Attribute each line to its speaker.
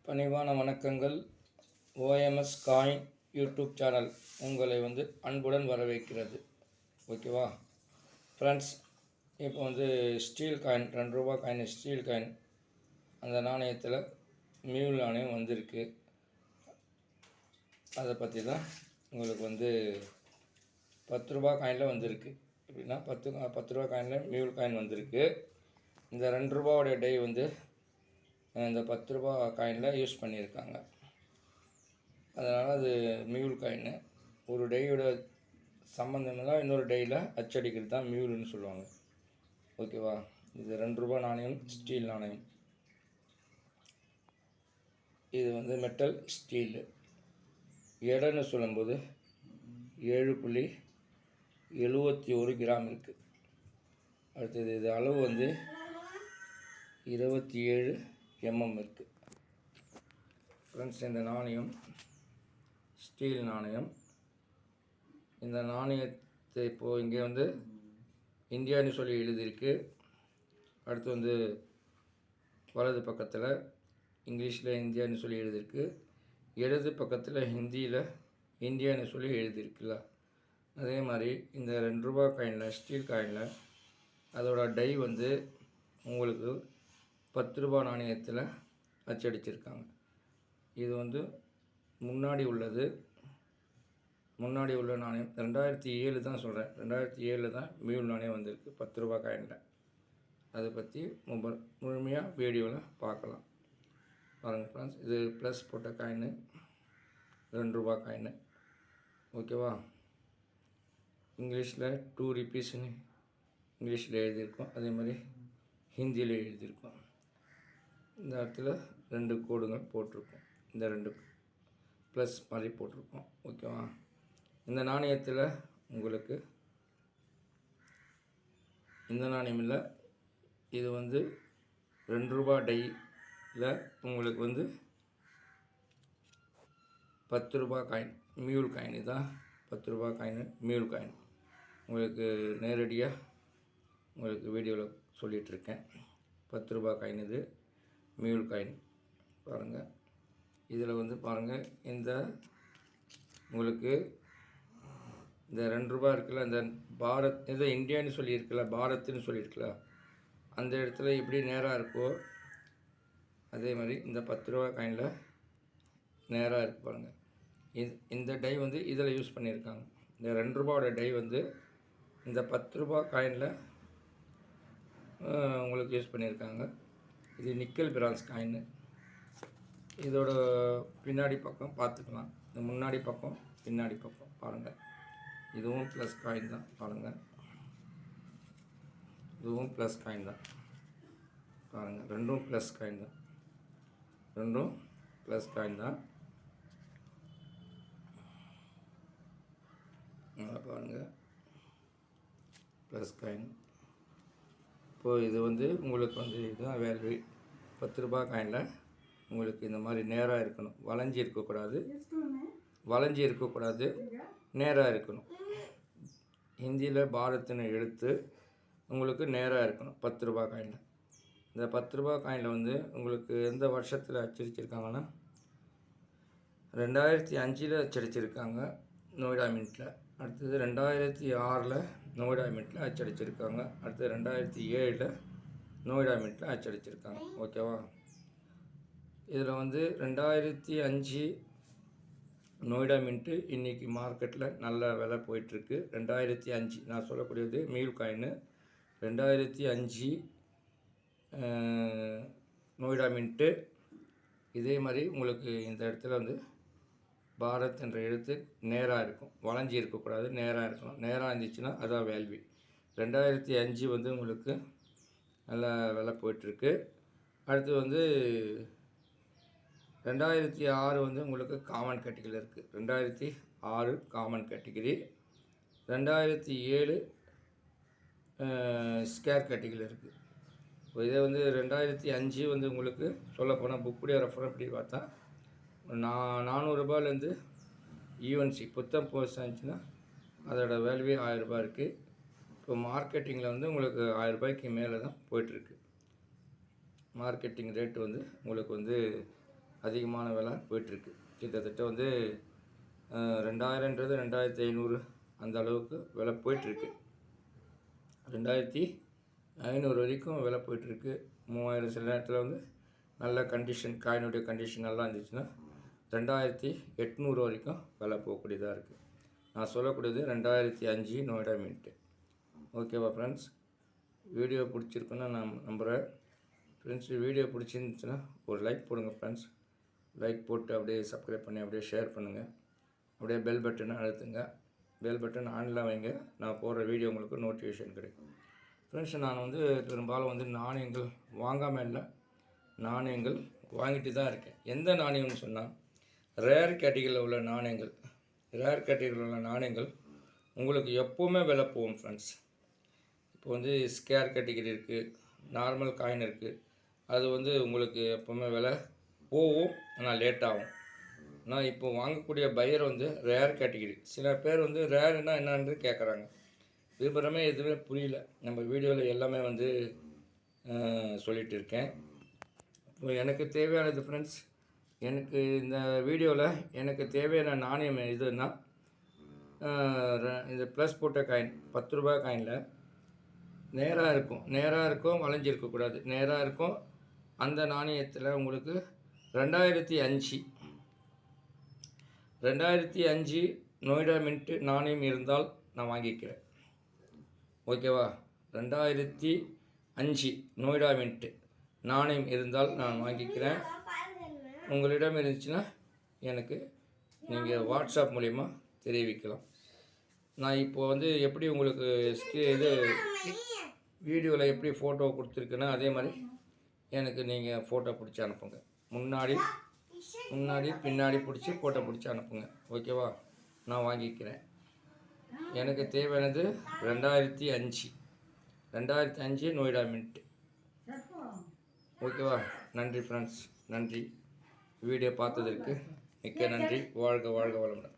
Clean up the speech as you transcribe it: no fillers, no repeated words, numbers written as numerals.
Speaker 1: பணிவான வணக்கங்கள். OMS coin YouTube channel உங்களை அன்புடன் வரவேற்கிறது. ஓகேவா ஃப்ரெண்ட்ஸ், இப்போ ஸ்டீல் காயின், 2 ரூபா காயின், ஸ்டீல் காயின், அந்த நாணயத்தில் மியூல் நாணயம் வந்திருக்கு. அதை பற்றி தான் உங்களுக்கு 10 ரூபா காயினில் வந்திருக்கு. எப்படின்னா 10 ரூபா காயினில் மியூல் காயின் வந்திருக்கு. இந்த 2 ரூபாவோடைய டை இந்த 10 ரூபா காயினில் யூஸ் பண்ணியிருக்காங்க. அதனால் அது மியூல் காயின். ஒரு டையோட சம்மந்தம்லாம் இன்னொரு டையில் அச்சடிக்கிறது தான் மியூல்னு சொல்லுவாங்க. ஓகேவா, இது 2 ரூபா நாணயம், ஸ்டீல் நாணயம். இது மெட்டல் ஸ்டீலு. எடைன்னு சொல்லும்போது 7.71 கிராம் இருக்குது. அடுத்தது இது அளவு 27 mm இருக்குது. ஃப்ரெண்ட்ஸ், இந்த நாணயம் ஸ்டீல் நாணயம். இந்த நாணயத்தை இப்போது இங்கே இந்தியான்னு சொல்லி எழுதியிருக்கு. அடுத்து வலது பக்கத்தில் இங்கிலீஷில் இந்தியான்னு சொல்லி எழுதியிருக்கு. இடது பக்கத்தில் ஹிந்தியில் இந்தியான்னு சொல்லி எழுதியிருக்குல்ல. அதே மாதிரி இந்த 2 ரூபா காயினில், ஸ்டீல் காயினில் அதோட டை உங்களுக்கு 10 ரூபா நாணயத்தில் அச்சடிச்சிருக்காங்க. இது முன்னாடி உள்ள நாணயம் 2007 தான் சொல்கிறேன். 2007 தான் மியூல் நாணயம் வந்திருக்கு 10 ரூபா காயினில். அதை பற்றி முழுமையாக வீடியோவில் பார்க்கலாம். பாருங்கள் ஃப்ரெண்ட்ஸ், இது ப்ளஸ் போட்ட காயின், 2 ரூபா காயின். ஓகேவா, இங்கிலீஷில் 2 rupeesன்னு இங்கிலீஷில் எழுதியிருக்கோம். அதே மாதிரி ஹிந்தியில் எழுதியிருக்கோம். இந்த இடத்துல 2 கோடுகள் போட்டிருக்கோம். இந்த 2 ப்ளஸ் மாதிரி போட்டிருக்கோம். ஓகேவா, இந்த நாணயத்தில் உங்களுக்கு இந்த நாணயம் இல்லை, இது 2 ரூபா டையில் உங்களுக்கு 10 ரூபா காயின், மியூல் காயின். இதுதான் 10 ரூபா காயின், மியூல் காயின். உங்களுக்கு நேரடியாக உங்களுக்கு வீடியோவில் சொல்லிகிட்ருக்கேன். 10 ரூபா காயின், இது மியூல் காயின். பாருங்கள், இதில் பாருங்கள், இந்த உங்களுக்கு இந்த 2 ரூபா இருக்குல்ல, இந்த பாரத், இது இந்தியான்னு சொல்லியிருக்குல்ல, பாரத்னு சொல்லியிருக்குல்ல, அந்த இடத்துல எப்படி நேராக இருக்கோ அதே மாதிரி இந்த 10 ரூபா காயினில் நேராக இருக்குது. பாருங்கள், இந்த டை இதில் யூஸ் பண்ணியிருக்காங்க. இந்த 2 ரூபாவோட டை இந்த 10 ரூபா காயினில் உங்களுக்கு யூஸ் பண்ணியிருக்காங்க. இது நிக்கல் பிரான்ஸ் காயின். இதோட பின்னாடி பக்கம் பார்த்துக்கலாம். இந்த முன்னாடி பக்கம், பின்னாடி பக்கம் பாருங்கள். இதுவும் ப்ளஸ் காயின் தான். பாருங்கள், இதுவும் ப்ளஸ் காயின் தான். பாருங்கள், ரெண்டும் ப்ளஸ் காயின் தான். ரெண்டும் ப்ளஸ் காயின் தான். பாருங்கள், ப்ளஸ் காயின். இப்போது இது உங்களுக்கு இதுதான் வேல்யூ. 10 ரூபா காயினில் உங்களுக்கு இந்த மாதிரி நேராக இருக்கணும், வளைஞ்சி இருக்கக்கூடாது, நேராக இருக்கணும். ஹிந்தியில் பாரத்னு எழுத்து உங்களுக்கு நேராக இருக்கணும் 10 ரூபா காயினில். இந்த 10 ரூபா காயினில் உங்களுக்கு எந்த வருஷத்தில் அச்சடிச்சிருக்காங்கன்னா 2005 அச்சடிச்சிருக்காங்க நோய்டா மின்ட்டில். அடுத்தது 2006 நோய்டா மின்ட்டில் அச்சடிச்சிருக்காங்க. அடுத்தது 2007 நோய்டா மின்ட்டில் அச்சடிச்சிருக்காங்க. ஓகேவா, இதில் 2005 நோய்டா மின்ட்டு இன்றைக்கி மார்க்கெட்டில் நல்ல விலை போயிட்டுருக்கு. 2005 நான் சொல்லக்கூடியது மியூல் காயின். 2005 நோய்டா மின்ட்டு. இதே மாதிரி உங்களுக்கு இந்த இடத்துல பாரத் என்ற எழுத்து நேராக இருக்கும், வளைஞ்சி இருக்கக்கூடாது, நேராக இருக்கணும். நேராக இருந்துச்சுன்னா அதான் வேல்யூ. 2005 உங்களுக்கு நல்ல விலை போயிட்டுருக்கு. அடுத்து 2006 உங்களுக்கு காமன் கேட்டகிரியில் இருக்குது. 2006 காமன் கேட்டகிரி. 2007 ஸ்கேர் கேட்டகிரியில் இருக்குது. இதே 2005 உங்களுக்கு சொல்லப்போனால் புக்குடைய ரெஃபர் அப்படி பார்த்தா 400 ரூபாயிலேருந்து ஈவன்சி புத்தம் போஸ்ட் ஆச்சுன்னா அதோடய வேல்யூவே 1000 ரூபாய் இருக்குது. இப்போ மார்க்கெட்டிங்கில் உங்களுக்கு 1000 ரூபாய்க்கு மேலே தான் போயிட்டுருக்கு. மார்க்கெட்டிங் ரேட்டு உங்களுக்கு அதிகமான விலை போயிட்டுருக்கு. கிட்டத்தட்ட வந்து 2000ன்றது 2500 அந்த அளவுக்கு விலை போயிட்டுருக்கு. 2500 வரைக்கும் விலை போயிட்டுருக்கு. 3000 சில நேரத்தில் வந்து நல்ல கண்டிஷன், காயினுடைய கண்டிஷன் நல்லா இருந்துச்சுன்னா 2800 வரைக்கும் விலை போகக்கூடியதாக இருக்குது. நான் சொல்லக்கூடியது 2005 நோய்டா மின்ட்டு. ஓகேவா ஃப்ரெண்ட்ஸ்? வீடியோ பிடிச்சிருக்குன்னு நான் நம்புகிறேன். ஃப்ரெண்ட்ஸ், வீடியோ பிடிச்சிருந்துச்சுன்னா ஒரு லைக் போடுங்க ஃப்ரெண்ட்ஸ். லைக் போட்டு அப்படியே சப்ஸ்கிரைப் பண்ணி அப்படியே ஷேர் பண்ணுங்கள். அப்படியே பெல் பட்டனை அழுத்துங்க. பெல் பட்டன் ஆனில் வைங்க. நான் போடுற வீடியோ உங்களுக்கு நோட்டிஃபிகேஷன் கிடைக்கும். ஃப்ரெண்ட்ஸ், நான் வந்து பெரும்பாலும் வந்து நாணயங்கள் வாங்காமல் இல்லை, நாணயங்கள் வாங்கிட்டு தான் இருக்கேன். எந்த நாணயம்னு சொன்னால் ரேர் கேட்டகரியில் உள்ள நாணயங்கள். ரேர் கேட்டகரியில் உள்ள நாணயங்கள் உங்களுக்கு எப்போவுமே விலை போகும் ஃப்ரெண்ட்ஸ். இப்போ வந்து ஸ்கேர் கேட்டகரி இருக்குது, நார்மல் காயின் இருக்குது. அது வந்து உங்களுக்கு எப்போவுமே விலை போகும், ஆனால் லேட் ஆகும். ஆனால் இப்போ வாங்கக்கூடிய பையர் வந்து ரேர் கேட்டகரி. சில பேர் வந்து ரேர்னா என்னன்னு கேட்குறாங்க. விவரமே எதுவுமே புரியல. நம்ம வீடியோவில் எல்லாமே வந்து சொல்லிகிட்டு இருக்கேன். இப்போ எனக்கு தேவையானது ஃப்ரெண்ட்ஸ், எனக்கு இந்த வீடியோவில் எனக்கு தேவையான நாணயம் எதுன்னா இந்த ப்ளஸ் போட்ட காயின் 10 ரூபாய் காயினில் நேராக இருக்கும், வளைஞ்சிருக்கக்கூடாது, நேராக இருக்கும். அந்த நாணயத்தில் உங்களுக்கு 2005 நோய்டா மின்ட்டு நாணயம் இருந்தால் நான் வாங்கிக்கிறேன். ஓகேவா? 2005 நோய்டா மின்ட்டு நாணயம் இருந்தால் நான் வாங்கிக்கிறேன். உங்களிடம் இருந்துச்சுன்னா எனக்கு நீங்கள் வாட்ஸ்அப் மூலிமா தெரிவிக்கலாம். நான் இப்போது வந்து எப்படி உங்களுக்கு இது வீடியோவில் எப்படி ஃபோட்டோ கொடுத்துருக்குன்னா அதே மாதிரி எனக்கு நீங்கள் ஃபோட்டோ பிடிச்சி அனுப்புங்க. முன்னாடி பின்னாடி பிடிச்சி ஃபோட்டோ பிடிச்சி அனுப்புங்க. ஓகேவா? நான் வாங்கிக்கிறேன். எனக்கு தேவையானது 2005 நோய்டா மின்ட்டு. ஓகேவா? நன்றி ஃப்ரெண்ட்ஸ், நன்றி. வீடியோ பார்த்ததற்கு மிக்க நன்றி. வாழ்க வளமுடன்.